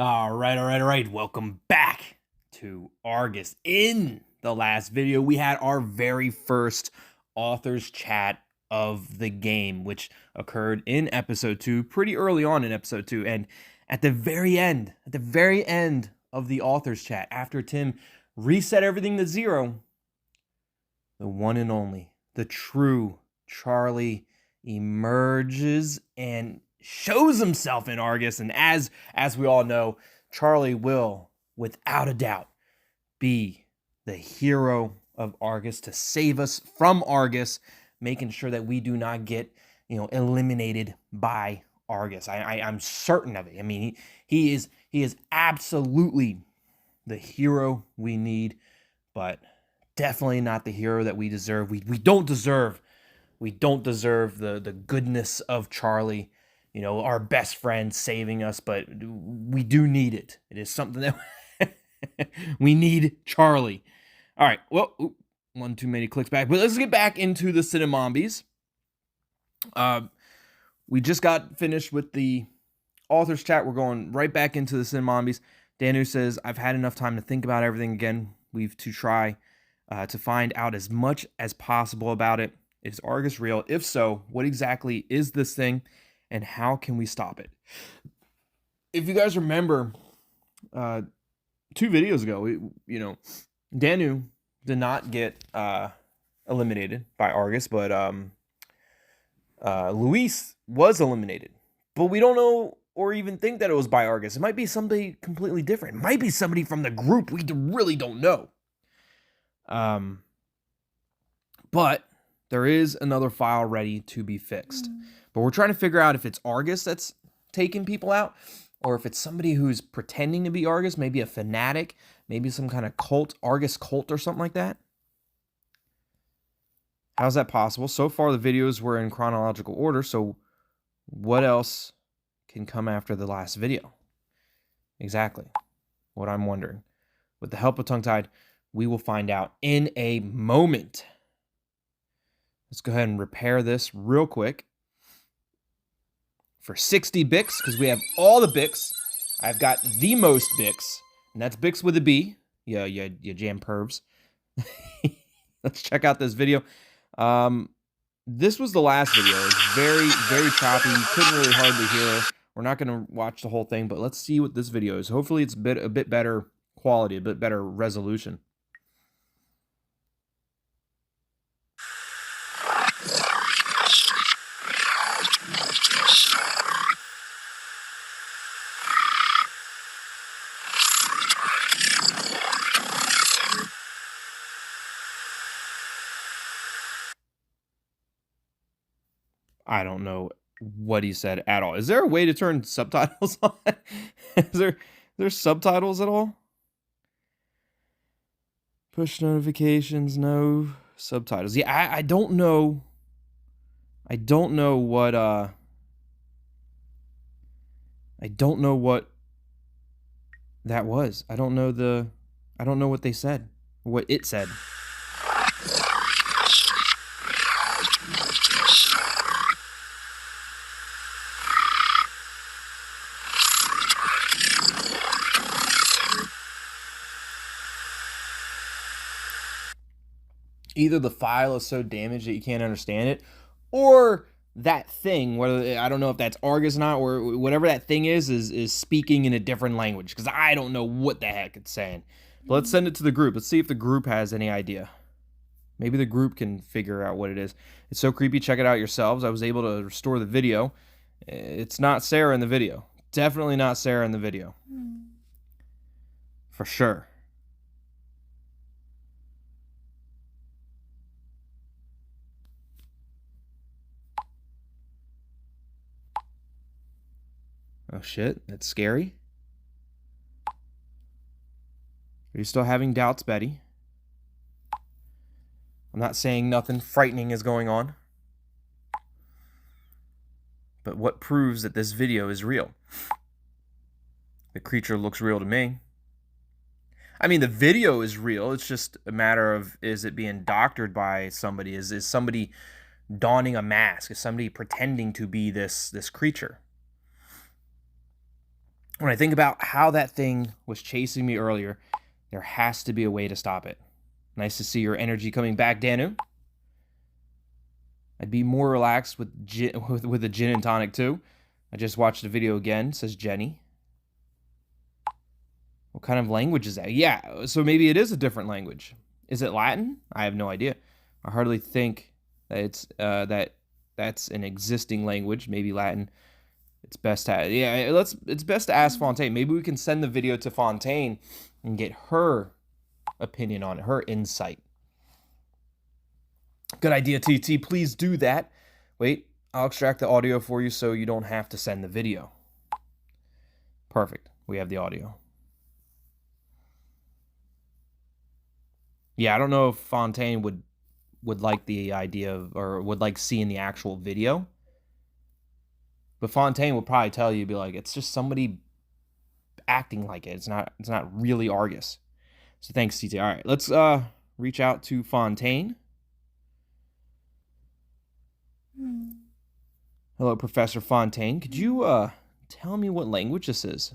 All right. Welcome back to Argus. In the last video, we had our very first author's chat of the game, which occurred in episode 2, pretty early on in episode 2. And at the very end of the author's chat, after Tim reset everything to 0, the one and only, the true Charlie emerges and shows himself in Argus. And as we all know, Charlie will, without a doubt, be the hero of Argus to save us from Argus, making sure that we do not get, eliminated by Argus. I'm certain of it. I mean, he is absolutely the hero we need, but definitely not the hero that we deserve. We don't deserve the goodness of Charlie, our best friend saving us, but we do need it. It is something that we need Charlie. All right. Well, one too many clicks back, but let's get back into the Cinnamombies. We just got finished with the author's chat. We're going right back into the Cinnamombies. Danu says, I've had enough time to think about everything again. We've to try to find out as much as possible about it. Is Argus real? If so, what exactly is this thing, and how can we stop it? If you guys remember, 2 videos ago, Danu did not get eliminated by Argus, but Luis was eliminated. But we don't know or even think that it was by Argus. It might be somebody completely different. It might be somebody from the group. We really don't know. But there is another file ready to be fixed. But we're trying to figure out if it's Argus that's taking people out, or if it's somebody who's pretending to be Argus, maybe a fanatic, maybe some kind of cult, Argus cult or something like that. How's that possible? So far, the videos were in chronological order, so what else can come after the last video? Exactly what I'm wondering. With the help of Tongue-Tied, we will find out in a moment. Let's go ahead and repair this real quick. For 60 Bix, because we have all the Bix. I've got the most Bix, and that's Bix with a B. Yeah, you jam pervs. Let's check out this video. This was the last video. It's very, very choppy. You couldn't really hardly hear. We're not going to watch the whole thing, but let's see what this video is. Hopefully it's a bit better quality, a bit better resolution. I don't know what he said at all. Is there a way to turn subtitles on? Is there subtitles at all? Push notifications, no subtitles. Yeah, I don't know. I don't know what that was. I don't know what they said. What it said. Either the file is so damaged that you can't understand it, or that thing, whether I don't know if that's Argus or not, or whatever that thing is speaking in a different language, because I don't know what the heck it's saying. But let's send it to the group. Let's see if the group has any idea. Maybe the group can figure out what it is. It's so creepy. Check it out yourselves. I was able to restore the video. It's not Sarah in the video. Definitely not Sarah in the video. For sure. Oh shit, that's scary. Are you still having doubts, Betty? I'm not saying nothing frightening is going on. But what proves that this video is real? The creature looks real to me. I mean, the video is real. It's just a matter of, is it being doctored by somebody? Is somebody donning a mask? Is somebody pretending to be this creature? When I think about how that thing was chasing me earlier, there has to be a way to stop it. Nice to see your energy coming back, Danu. I'd be more relaxed with a gin and tonic too. I just watched the video again, says Jenny. What kind of language is that? Yeah, so maybe it is a different language. Is it Latin? I have no idea. I hardly think that it's that's an existing language. Maybe Latin. It's best to it's best to ask Fontaine. Maybe we can send the video to Fontaine and get her opinion on it, her insight. Good idea, TT. Please do that. Wait, I'll extract the audio for you so you don't have to send the video. Perfect. We have the audio. Yeah, I don't know if Fontaine would like the idea of, or would like seeing the actual video. But Fontaine would probably tell you, be like, it's just somebody acting like it. It's not really Argus. So thanks, TT. All right, let's reach out to Fontaine. Hello, Professor Fontaine. Could you tell me what language this is?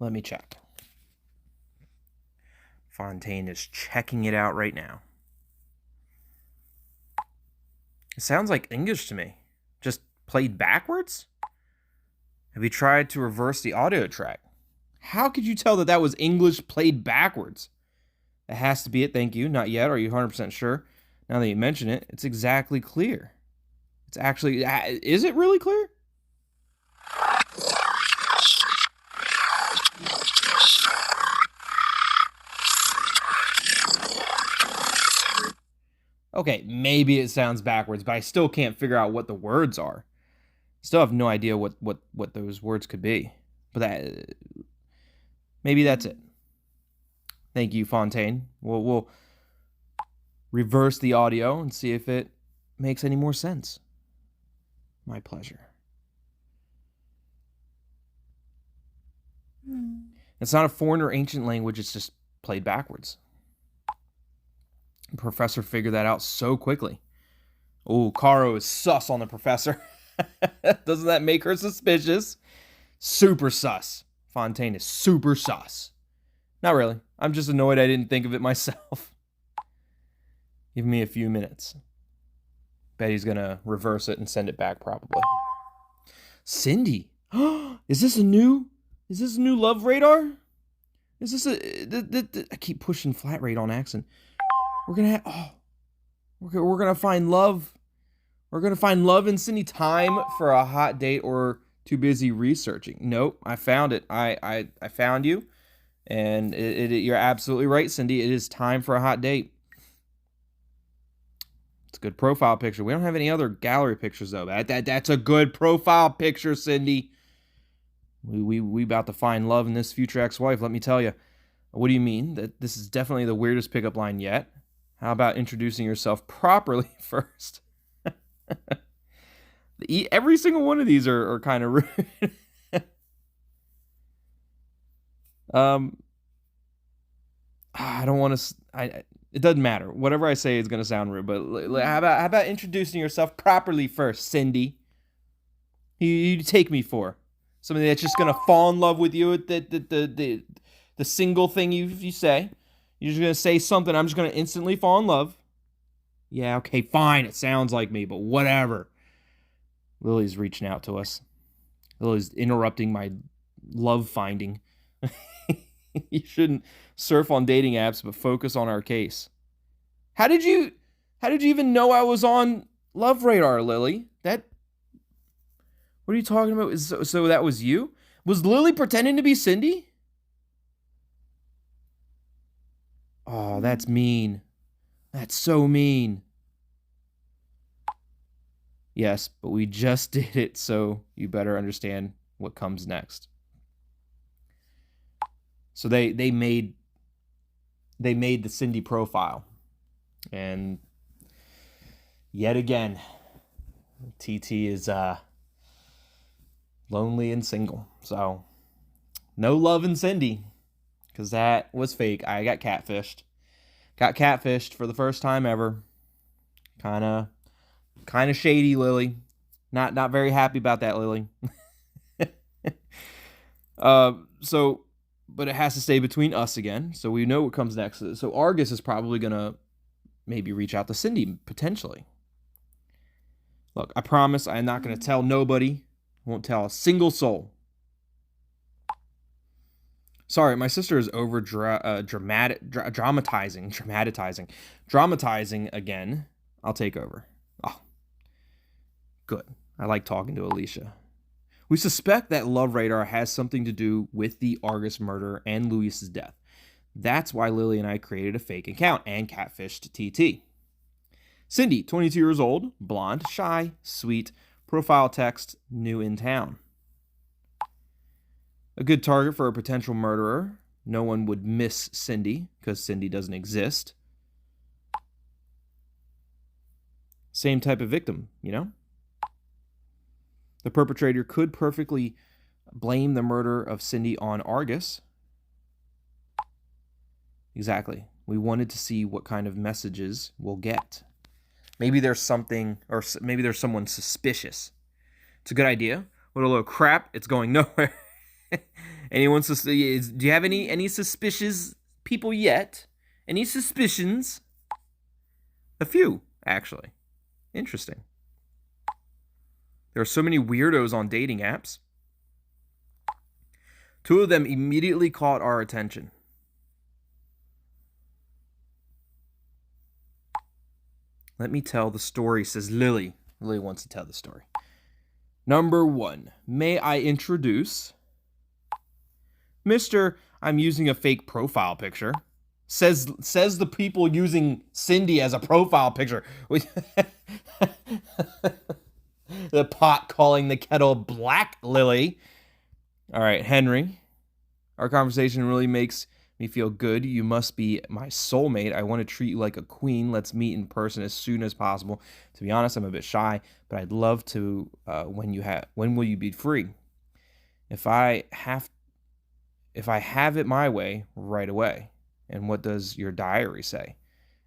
Let me check. Fontaine is checking it out right now. It sounds like English to me. Just played backwards? Have you tried to reverse the audio track? How could you tell that that was English played backwards? That has to be it, thank you. Not yet, are you 100% sure? Now that you mention it, it's exactly clear. It's actually, is it really clear? Okay, maybe it sounds backwards, but I still can't figure out what the words are. Still have no idea what those words could be. But maybe that's it. Thank you, Fontaine. We'll reverse the audio and see if it makes any more sense. My pleasure. It's not a foreign or ancient language, it's just played backwards. The professor figured that out so quickly. Oh, Caro is sus on the professor. Doesn't that make her suspicious? Super sus. Fontaine is super sus. Not really. I'm just annoyed I didn't think of it myself. Give me a few minutes. Bet he's gonna reverse it and send it back probably. Cindy. Is this a new love radar? Is this I keep pushing flat rate on accident. We're gonna find love. We're gonna find love in Cindy. Time for a hot date or too busy researching? Nope, I found it. I found you, and you're absolutely right, Cindy. It is time for a hot date. It's a good profile picture. We don't have any other gallery pictures though. That's a good profile picture, Cindy. We about to find love in this future ex-wife. Let me tell you. What do you mean? That this is definitely the weirdest pickup line yet. How about introducing yourself properly first? Every single one of these are kind of rude. I don't want to. It doesn't matter. Whatever I say is going to sound rude. But how about introducing yourself properly first, Cindy? You take me for somebody that's just going to fall in love with you at the single thing you say. You're just going to say something, I'm just going to instantly fall in love. Yeah, okay, fine. It sounds like me, but whatever. Lily's reaching out to us. Lily's interrupting my love finding. You shouldn't surf on dating apps, but focus on our case. How did you even know I was on Love Radar, Lily? What are you talking about? So that was you? Was Lily pretending to be Cindy? Oh, that's mean. That's so mean. Yes, but we just did it, so you better understand what comes next. So they made the Cindy profile. And yet again, TT is lonely and single. So no love in Cindy. because that was fake. I got catfished. Got catfished for the first time ever. Kind of shady, Lily. Not very happy about that, Lily. But it has to stay between us again, so we know what comes next. So Argus is probably gonna maybe reach out to Cindy, potentially. Look, I promise I'm not gonna tell nobody. Won't tell a single soul. Sorry, my sister is over dramatizing again. I'll take over. Oh, good. I like talking to Alicia. We suspect that love radar has something to do with the Argus murder and Luis's death. That's why Lily and I created a fake account and catfished TT. Cindy, 22 years old, blonde, shy, sweet, profile text, new in town. A good target for a potential murderer. No one would miss Cindy because Cindy doesn't exist. Same type of victim, you know? The perpetrator could perfectly blame the murder of Cindy on Argus. Exactly. We wanted to see what kind of messages we'll get. Maybe there's something, or maybe there's someone suspicious. It's a good idea. What a load of crap. It's going nowhere. Do you have any suspicious people yet? Any suspicions? A few, actually. Interesting. There are so many weirdos on dating apps. 2 of them immediately caught our attention. Let me tell the story, says Lily. Lily wants to tell the story. Number 1. May I introduce Mr. I'm using a fake profile picture. Says the people using Cindy as a profile picture. The pot calling the kettle black, Lily. All right, Henry. Our conversation really makes me feel good. You must be my soulmate. I want to treat you like a queen. Let's meet in person as soon as possible. To be honest, I'm a bit shy, but I'd love to. When will you be free? If I have it my way, right away. And what does your diary say?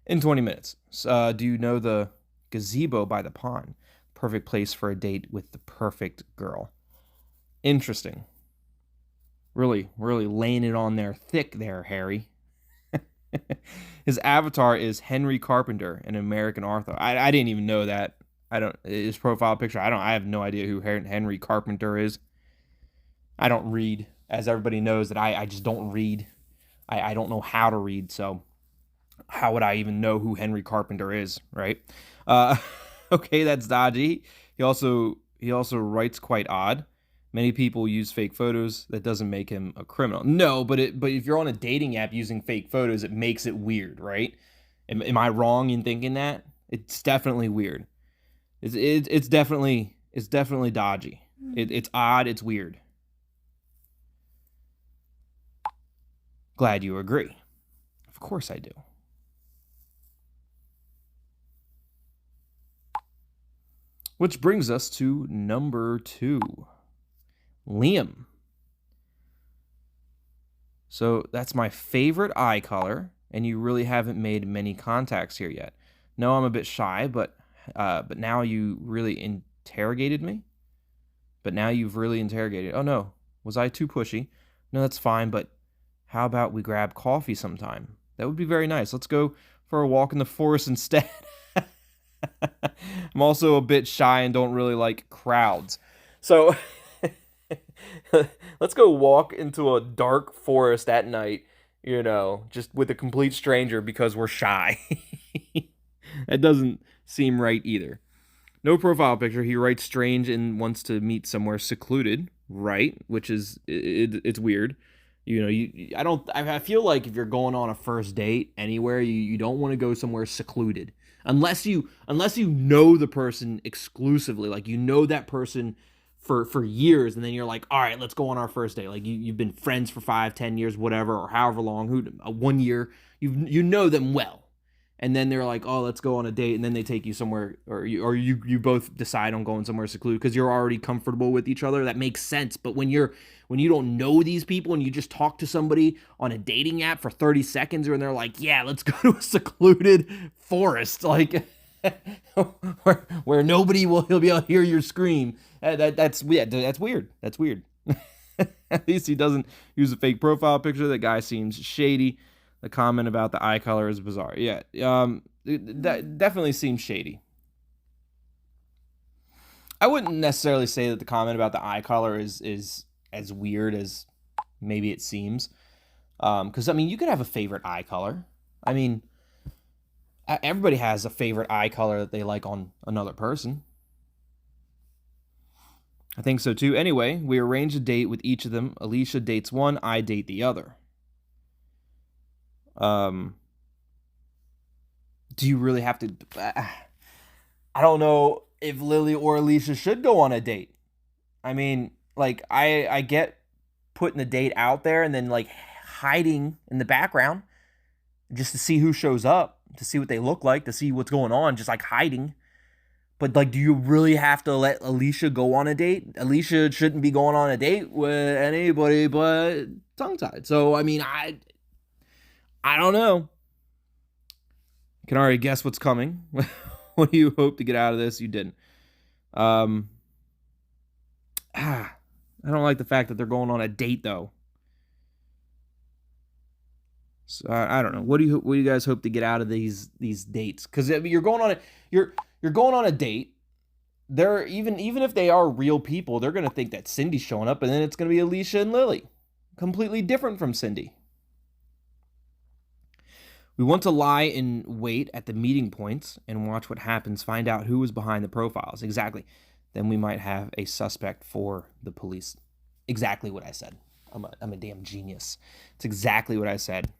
In 20 minutes. Do you know the gazebo by the pond? Perfect place for a date with the perfect girl. Interesting. Really laying it on there thick there, Harry. His avatar is Henry Carpenter, an American author. I didn't even know that. His profile picture. I have no idea who Henry Carpenter is. I don't read. As everybody knows that I just don't read. I don't know how to read, so how would I even know who Henry Carpenter is, right? Okay, that's dodgy. He also writes quite odd. Many people use fake photos. That doesn't make him a criminal. No, but if you're on a dating app using fake photos, it makes it weird, right? Am I wrong in thinking that? It's definitely weird. It's definitely dodgy. It's odd. It's weird. Glad you agree. Of course I do. Which brings us to number 2. Liam. So that's my favorite eye color, and you really haven't made many contacts here yet. No, I'm a bit shy, but now you really interrogated me? But now you've really interrogated. Oh no, was I too pushy? No, that's fine, but how about we grab coffee sometime? That would be very nice. Let's go for a walk in the forest instead. I'm also a bit shy and don't really like crowds. So let's go walk into a dark forest at night, just with a complete stranger because we're shy. That doesn't seem right either. No profile picture. He writes strange and wants to meet somewhere secluded, right? Which is, it's weird. I feel like if you're going on a first date anywhere, you don't want to go somewhere secluded. Unless you know the person exclusively, like that person for years, and then you're like, all right, let's go on our first date. Like you've been friends for 5, 10 years, whatever, or however long, 1 year. You know them well, and then they're like, oh, let's go on a date, and then they take you somewhere, or you both decide on going somewhere secluded because you're already comfortable with each other. That makes sense. But when you don't know these people and you just talk to somebody on a dating app for 30 seconds, and they're like, yeah, let's go to a secluded forest, like where nobody will be able to hear your scream. That's weird. That's weird. At least he doesn't use a fake profile picture. That guy seems shady. The comment about the eye color is bizarre. Yeah, that definitely seems shady. I wouldn't necessarily say that the comment about the eye color is as weird as maybe it seems. Because, I mean, you could have a favorite eye color. I mean, everybody has a favorite eye color that they like on another person. I think so, too. Anyway, we arrange a date with each of them. Alicia dates one, I date the other. Do you really have to... I don't know if Lily or Alicia should go on a date. I mean, like, I get putting the date out there and then, like, hiding in the background just to see who shows up, to see what they look like, to see what's going on, just, like, hiding. But, like, do you really have to let Alicia go on a date? Alicia shouldn't be going on a date with anybody but tongue-tied. So, I mean, I don't know. Can already guess what's coming. What do you hope to get out of this? You didn't. I don't like the fact that they're going on a date, though. So I don't know. What do you guys hope to get out of these dates? Because you're going on you're going on a date. They're even if they are real people, they're gonna think that Cindy's showing up, and then it's gonna be Alicia and Lily, completely different from Cindy. We want to lie in wait at the meeting points and watch what happens, find out who is behind the profiles. Exactly. Then we might have a suspect for the police. Exactly what I said. I'm a damn genius. It's exactly what I said.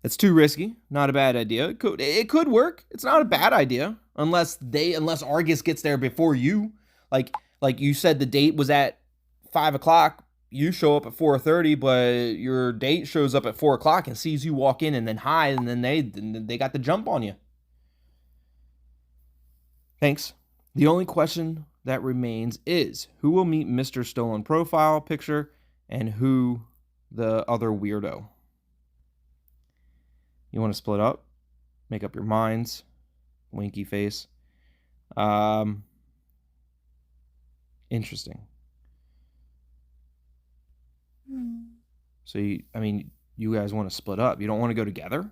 It's too risky. Not a bad idea. It could work. It's not a bad idea unless Argus gets there before you. Like you said, the date was at 5 o'clock. You show up at 4:30, but your date shows up at 4 o'clock and sees you walk in and then hide, and then they got the jump on you. Thanks. The only question that remains is who will meet Mr. Stolen Profile picture and who the other weirdo. You want to split up? Make up your minds. Winky face. Interesting. So, you guys want to split up. You don't want to go together?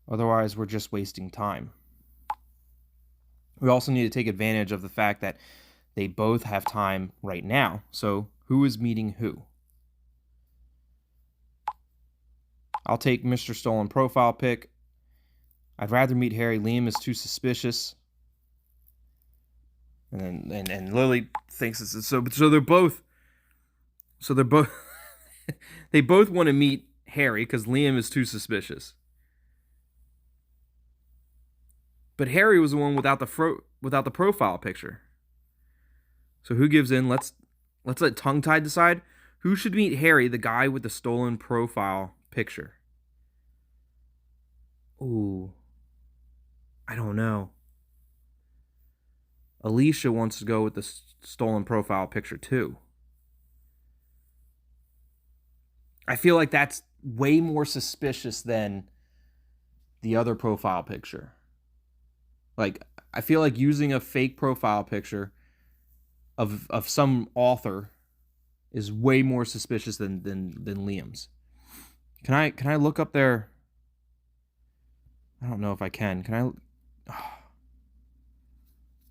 Otherwise, we're just wasting time. We also need to take advantage of the fact that they both have time right now. So, who is meeting who? I'll take Mr. Stolen Profile pick. I'd rather meet Harry. Liam is too suspicious. And Lily thinks this is so they're both they both want to meet Harry because Liam is too suspicious. But Harry was the one without the profile picture. So who gives in? Let's let Tongue-Tied decide. Who should meet Harry, the guy with the stolen profile picture? Ooh. I don't know. Alicia wants to go with the stolen profile picture too. I feel like that's way more suspicious than the other profile picture. Like, I feel like using a fake profile picture of some author is way more suspicious than Liam's. Can I look up their... I don't know if I can. Can I... Oh.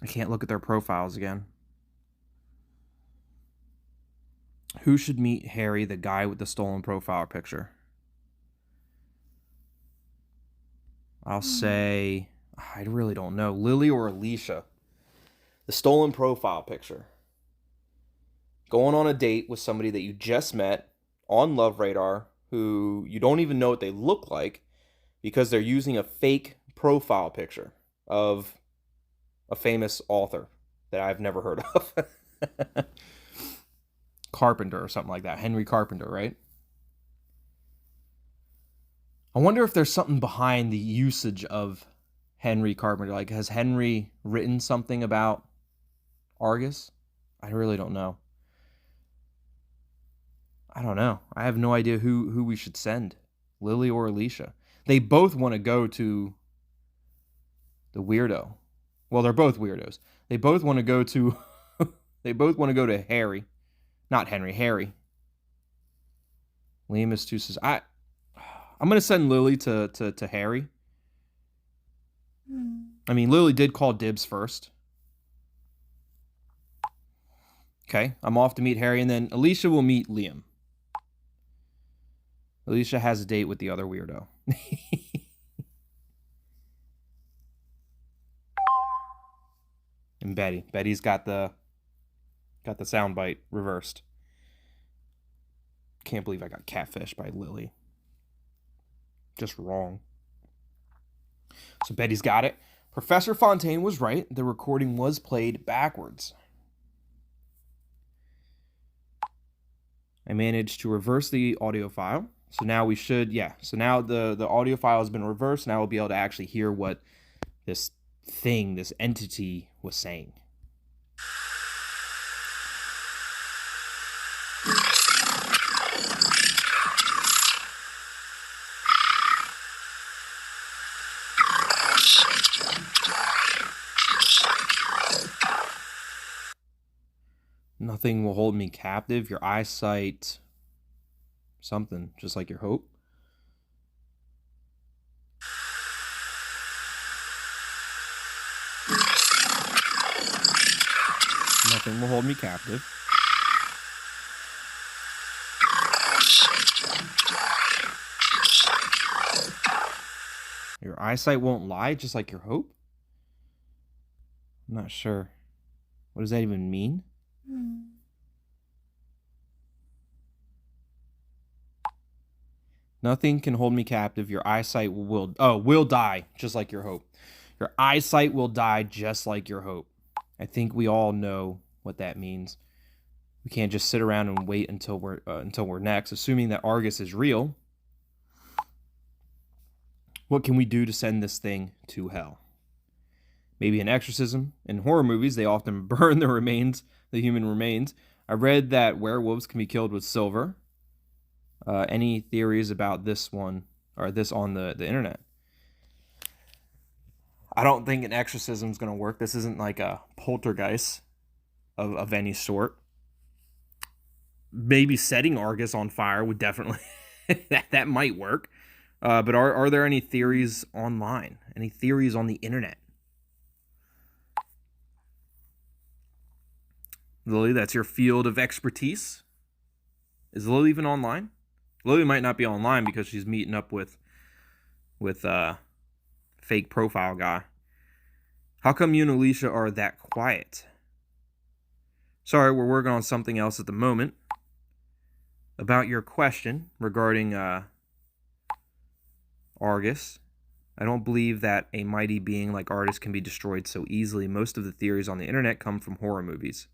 I can't look at their profiles again. Who should meet Harry, the guy with the stolen profile picture? I'll say... I really don't know. Lily or Alicia? The stolen profile picture. Going on a date with somebody that you just met on Love Radar, who you don't even know what they look like because they're using a fake profile picture of a famous author that I've never heard of. Carpenter or something like that. Henry Carpenter, right? I wonder if there's something behind the usage of Henry Carpenter. Like, has Henry written something about Argus? I really don't know. I don't know. I have no idea who we should send, Lilly or Alicia. They both want to go to the weirdo. Well, they're both weirdos. They both want to go to they both want to go to Harry. Not Henry, Harry. Liam is too I'm going to send Lilly to Harry. I mean, Lilly did call dibs first. Okay, I'm off to meet Harry, and then Alicia will meet Liam. Alicia has a date with the other weirdo. And Betty. Betty's got the soundbite reversed. Can't believe I got catfished by Lilly. Just wrong. So Betty's got it. Professor Fontaine was right. The recording was played backwards. I managed to reverse the audio file. So now we should, so now the audio file has been reversed. Now we'll be able to actually hear what this thing, this entity was saying. Nothing will hold me captive. Your eyesight, something, just like your hope. Nothing will hold me captive. Your eyesight won't lie, just like your hope? I'm not sure. What does that even mean? Nothing can hold me captive. Your eyesight will die, just like your hope. Your eyesight will die, just like your hope. I think we all know what that means. We can't just sit around and wait until we're next, assuming that Argus is real. What can we do to send this thing to hell? Maybe an exorcism. In horror movies, they often burn the human remains. I read that werewolves can be killed with silver. Any theories about this one or this on the internet? I don't think an exorcism is going to work. This isn't like a poltergeist of any sort. Maybe setting Argus on fire would definitely that might work. But are there any theories online? Any theories on the internet? Lilly, that's your field of expertise. Is Lilly even online? Lilly might not be online because she's meeting up with fake profile guy. How come you and Alicia are that quiet? Sorry, we're working on something else at the moment. About your question regarding Argus, I don't believe that a mighty being like Argus can be destroyed so easily. Most of the theories on the internet come from horror movies.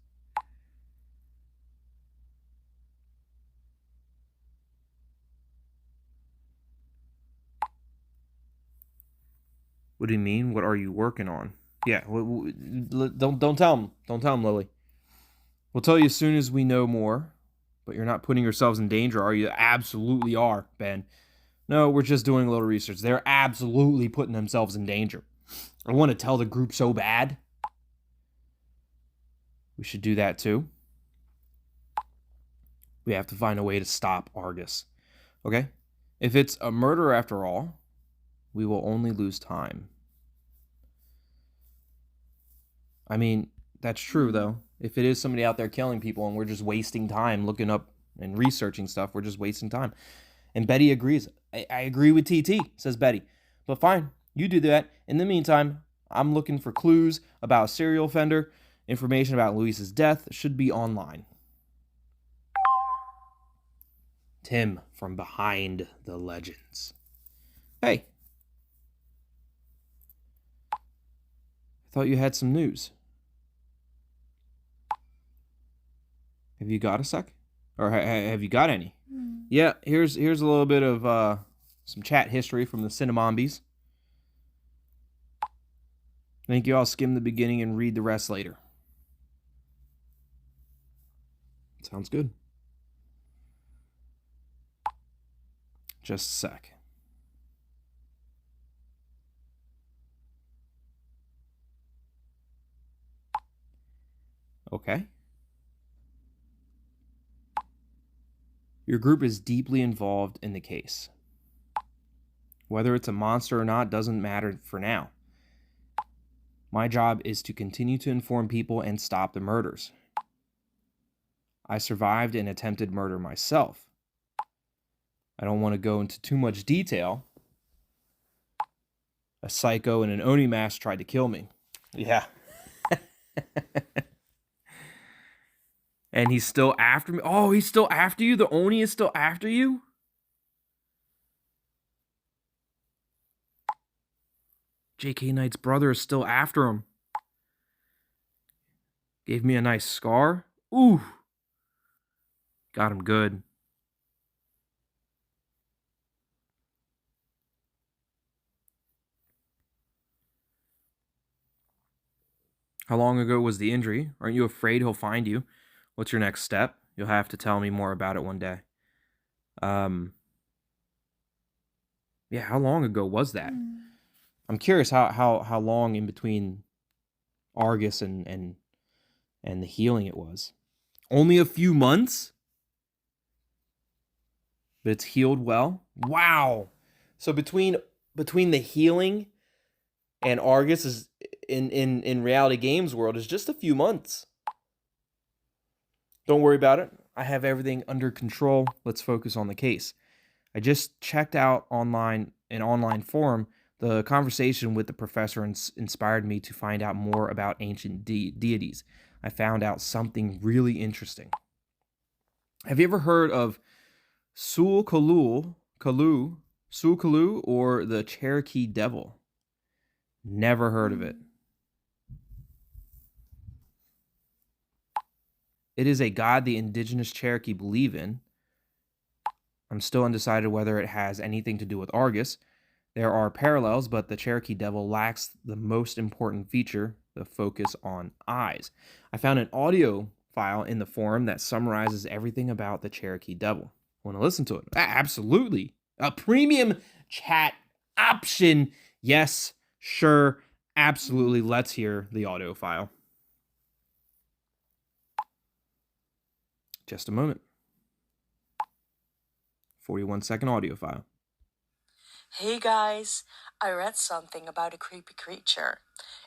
What do you mean? What are you working on? Yeah, don't tell him. Don't tell him, Lilly. We'll tell you as soon as we know more. But you're not putting yourselves in danger, are you? Absolutely are, Ben. No, we're just doing a little research. They're absolutely putting themselves in danger. I want to tell the group so bad. We should do that too. We have to find a way to stop Argus. Okay? If it's a murder after all, we will only lose time. I mean, that's true, though. If it is somebody out there killing people and we're just wasting time looking up and researching stuff, we're just wasting time. And Betty agrees. I agree with TT, says Betty. But fine, you do that. In the meantime, I'm looking for clues about a serial offender. Information about Luis's death should be online. Tim from Behind the Legends. Hey. I thought you had some news. Have you got a sec? Or have you got any? Yeah, here's a little bit of some chat history from the Cinnamombies. I think you all skim the beginning and read the rest later. Sounds good. Just a sec. Okay. Your group is deeply involved in the case. Whether it's a monster or not doesn't matter for now. My job is to continue to inform people and stop the murders. I survived an attempted murder myself. I don't want to go into too much detail. A psycho in an Oni mask tried to kill me. Yeah. And he's still after me. Oh, he's still after you? The Oni is still after you? J.K. Knight's brother is still after him. Gave me a nice scar. Ooh. Got him good. How long ago was the injury? Aren't you afraid he'll find you? What's your next step? You'll have to tell me more about it one day. Yeah, how long ago was that? I'm curious how long in between Argus and the healing it was. Only a few months? But it's healed well? Wow. So between the healing and Argus is in reality games world is just a few months. Don't worry about it. I have everything under control. Let's focus on the case. I just checked out an online forum. The conversation with the professor inspired me to find out more about ancient deities. I found out something really interesting. Have you ever heard of Sul-Kalu or the Cherokee Devil? Never heard of it. It is a god the indigenous Cherokee believe in. I'm still undecided whether it has anything to do with Argus. There are parallels, but the Cherokee Devil lacks the most important feature, the focus on eyes. I found an audio file in the forum that summarizes everything about the Cherokee Devil. Want to listen to it? Absolutely. A premium chat option. Yes, sure, absolutely. Let's hear the audio file. Just a moment. 41-second audio file. Hey guys, I read something about a creepy creature.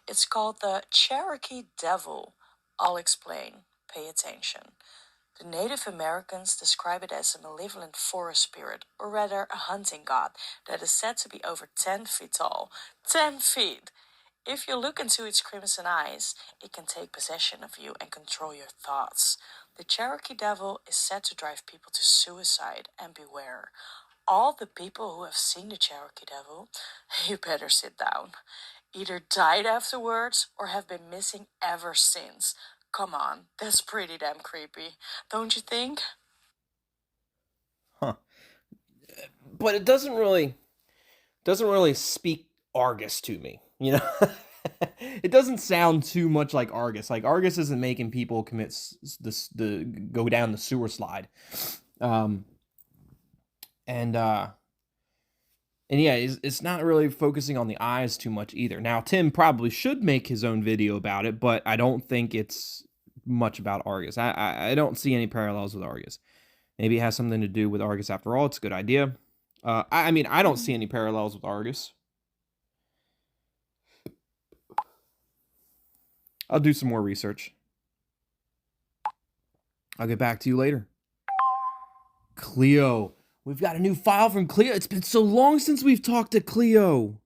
It's called the Cherokee Devil. I'll explain. Pay attention. The Native Americans describe it as a malevolent forest spirit, or rather a hunting god, that is said to be over 10 feet tall. 10 feet! If you look into its crimson eyes, it can take possession of you and control your thoughts. The Cherokee Devil is said to drive people to suicide, and beware. All the people who have seen the Cherokee Devil, you better sit down, either died afterwards or have been missing ever since. Come on, that's pretty damn creepy, don't you think? Huh. But it doesn't really speak Argus to me, you know? It doesn't sound too much like Argus. Like Argus isn't making people commit go down the sewer slide. And yeah, it's not really focusing on the eyes too much either. Now, Tim probably should make his own video about it, but I don't think it's much about Argus. I don't see any parallels with Argus. Maybe it has something to do with Argus after all. It's a good idea. I mean, I don't see any parallels with Argus. I'll do some more research. I'll get back to you later. Cleo. We've got a new file from Cleo. It's been so long since we've talked to Cleo.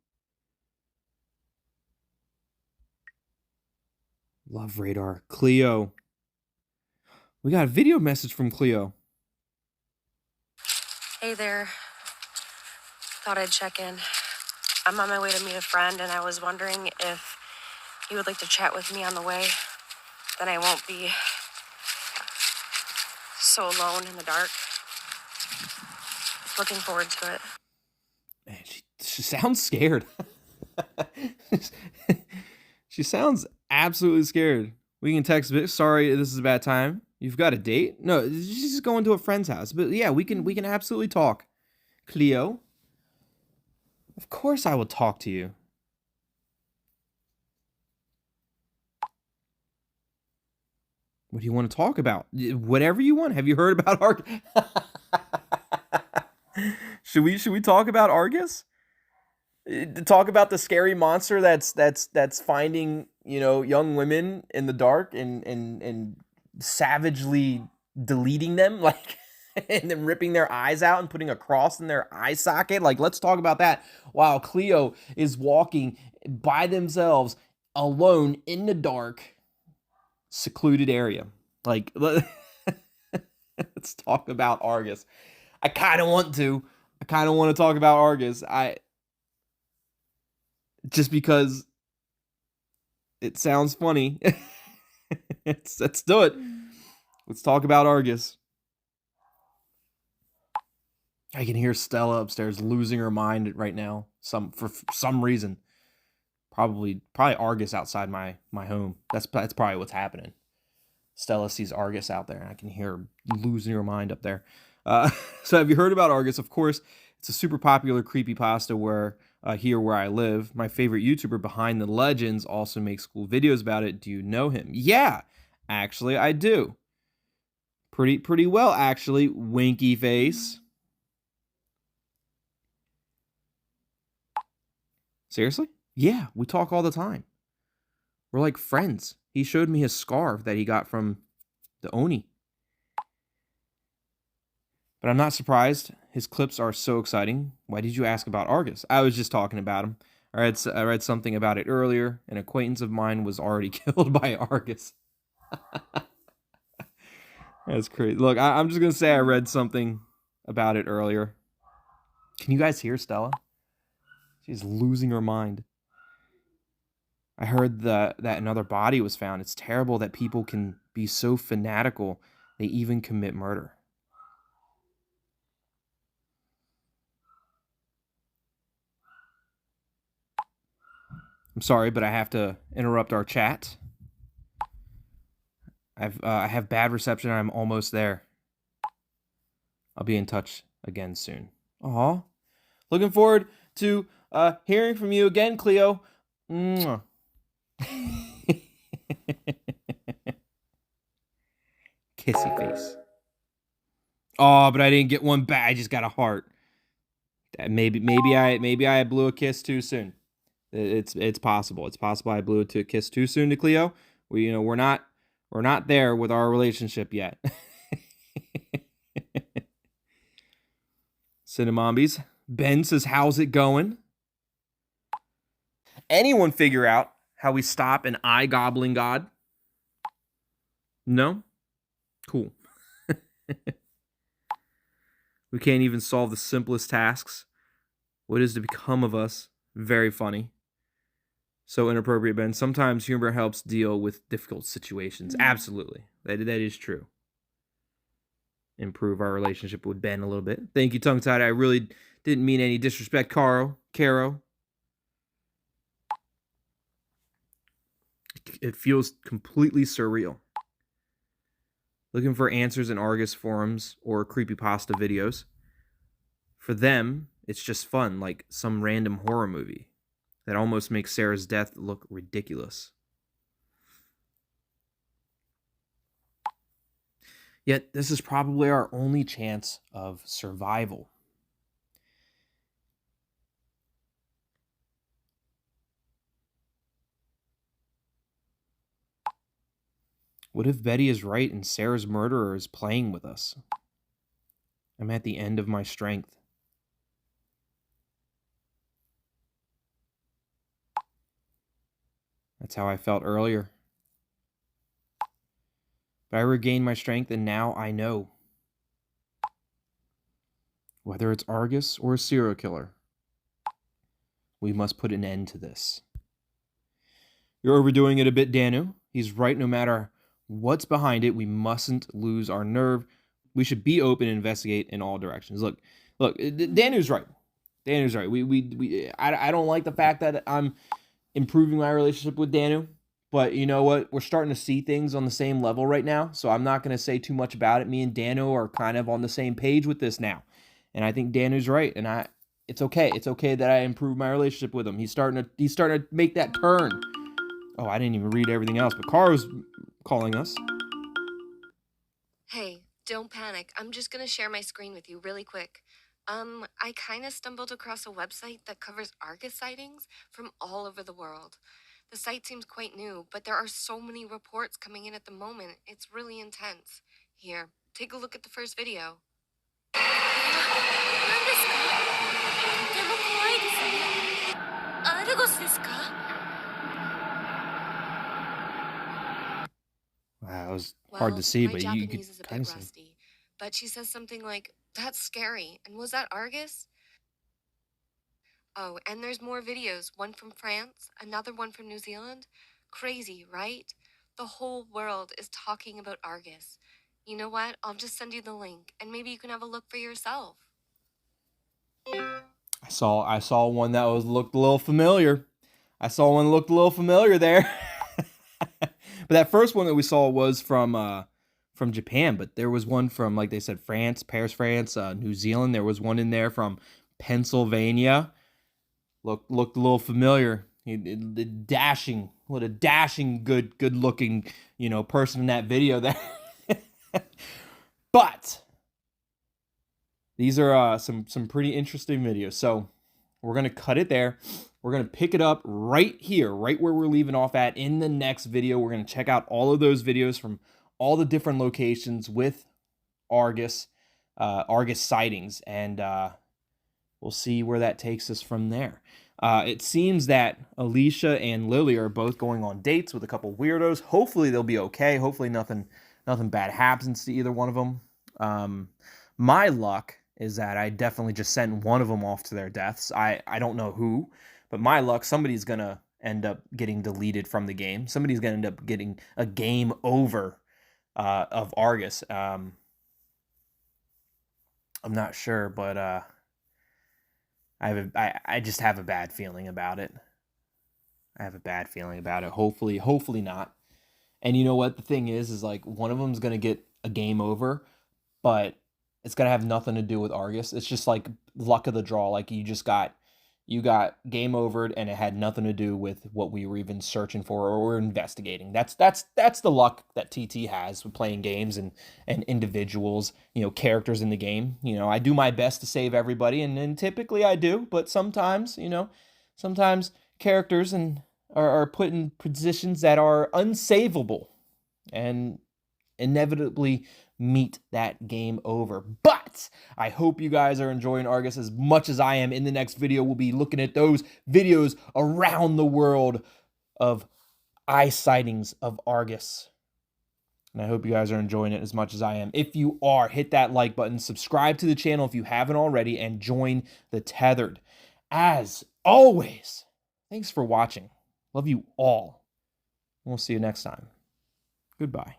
Love radar. Cleo. We got a video message from Cleo. Hey there. Thought I'd check in. I'm on my way to meet a friend, and I was wondering if you would like to chat with me on the way. Then I won't be so alone in the dark. Looking forward to it. Man, she sounds scared. She sounds absolutely scared. We can text. Sorry, this is a bad time. You've got a date? No, she's just going to a friend's house. But yeah, we can absolutely talk. Cleo, of course I will talk to you. What do you want to talk about? Whatever you want. Have you heard about Argus? Should we talk about Argus? Talk about the scary monster that's finding, young women in the dark and savagely deleting them, like, and then ripping their eyes out and putting a cross in their eye socket. Like, let's talk about that while Cleo is walking by themselves alone in the dark, secluded area. Like, let's talk about Argus. I kind of want to talk about Argus. Just because it sounds funny. Let's do it. Let's talk about Argus. I can hear Stella upstairs losing her mind right now. For some reason. Probably Argus outside my home. That's probably what's happening. Stella sees Argus out there, and I can hear her losing her mind up there. So have you heard about Argus? Of course, it's a super popular creepypasta where I live. My favorite YouTuber, Behind the Legends, also makes cool videos about it. Do you know him? Yeah, actually, I do. Pretty well, actually. Winky face. Seriously? Yeah, we talk all the time. We're like friends. He showed me his scarf that he got from the Oni. But I'm not surprised. His clips are so exciting. Why did you ask about Argus? I was just talking about him. I read something about it earlier. An acquaintance of mine was already killed by Argus. That's crazy. Look, I'm just going to say I read something about it earlier. Can you guys hear Stella? She's losing her mind. I heard that another body was found. It's terrible that people can be so fanatical they even commit murder. I'm sorry, but I have to interrupt our chat. I have bad reception and I'm almost there. I'll be in touch again soon. Aw. Looking forward to hearing from you again, Cleo. Mwah. Kissy face. Oh, but I didn't get one back. I just got a heart. Maybe I blew a kiss too soon. It's possible. It's possible I blew a kiss too soon to Cleo. We're not there with our relationship yet. Cinnamombies. Ben says, how's it going? Anyone figure out how we stop an eye gobbling god? No? Cool. We can't even solve the simplest tasks. What is to become of us? Very funny. So inappropriate, Ben. Sometimes humor helps deal with difficult situations. Absolutely. That is true. Improve our relationship with Ben a little bit. Thank you, Tongue Tied. I really didn't mean any disrespect, Caro. It feels completely surreal. Looking for answers in Argus forums or creepypasta videos. For them, it's just fun, like some random horror movie that almost makes Sarah's death look ridiculous. Yet, this is probably our only chance of survival. What if Betty is right and Sarah's murderer is playing with us? I'm at the end of my strength. That's how I felt earlier. But I regained my strength and now I know. Whether it's Argus or a serial killer, we must put an end to this. You're overdoing it a bit, Danu. He's right. No matter what's behind it, we mustn't lose our nerve. We should be open and investigate in all directions. Look, Danu's right. Danu's right. I don't like the fact that I'm improving my relationship with Danu, but you know what? We're starting to see things on the same level right now, so I'm not going to say too much about it. Me and Danu are kind of on the same page with this now, and I think Danu's right, and it's okay. It's okay that I improve my relationship with him. He's starting to make that turn. Oh, I didn't even read everything else, but Cara's calling us. Hey, don't panic. I'm just gonna share my screen with you really quick. I kind of stumbled across a website that covers Argus sightings from all over the world. The site seems quite new, but there are so many reports coming in at the moment. It's really intense. Here, take a look at the first video. 何ですか？とても怖いですね。アルゴスですか？ Wow, it was hard to Well, see, my but you could Japanese is a kind bit of see. rusty, but she says something like, "That's scary." And was that Argus? Oh, and there's more videos. One from France, another one from New Zealand. Crazy, right? The whole world is talking about Argus. You know what? I'll just send you the link, and maybe you can have a look for yourself. I saw one that looked a little familiar. I saw one that looked a little familiar there. But that first one that we saw was from Japan, but there was one from, like they said, France, Paris, France, New Zealand. There was one in there from Pennsylvania. Looked a little familiar. The dashing, what a dashing good looking, person in that video there. But these are some pretty interesting videos. So we're gonna cut it there. We're gonna pick it up right here, right where we're leaving off at in the next video. We're gonna check out all of those videos from all the different locations with Argus, Argus sightings, and we'll see where that takes us from there. It seems that Alicia and Lily are both going on dates with a couple weirdos. Hopefully they'll be okay. Hopefully nothing bad happens to either one of them. My luck is that I definitely just sent one of them off to their deaths. I don't know who, but my luck, somebody's going to end up getting deleted from the game. Somebody's going to end up getting a game over of Argus. I'm not sure, but I just have a bad feeling about it. Hopefully not. And you know what the thing is like one of them's gonna get a game over, but it's gonna have nothing to do with Argus. It's just like luck of the draw. Like you got game overed, and it had nothing to do with what we were even searching for or investigating. That's the luck that TT has with playing games and individuals, characters in the game. I do my best to save everybody, and typically I do, but sometimes, sometimes characters are put in positions that are unsavable and inevitably meet that game over. But I hope you guys are enjoying Argus as much as I am. In the next video, we'll be looking at those videos around the world of eye sightings of Argus. And I hope you guys are enjoying it as much as I am. If you are, hit that like button, subscribe to the channel if you haven't already, and join the Tethered. As always, thanks for watching. Love you all. We'll see you next time. Goodbye.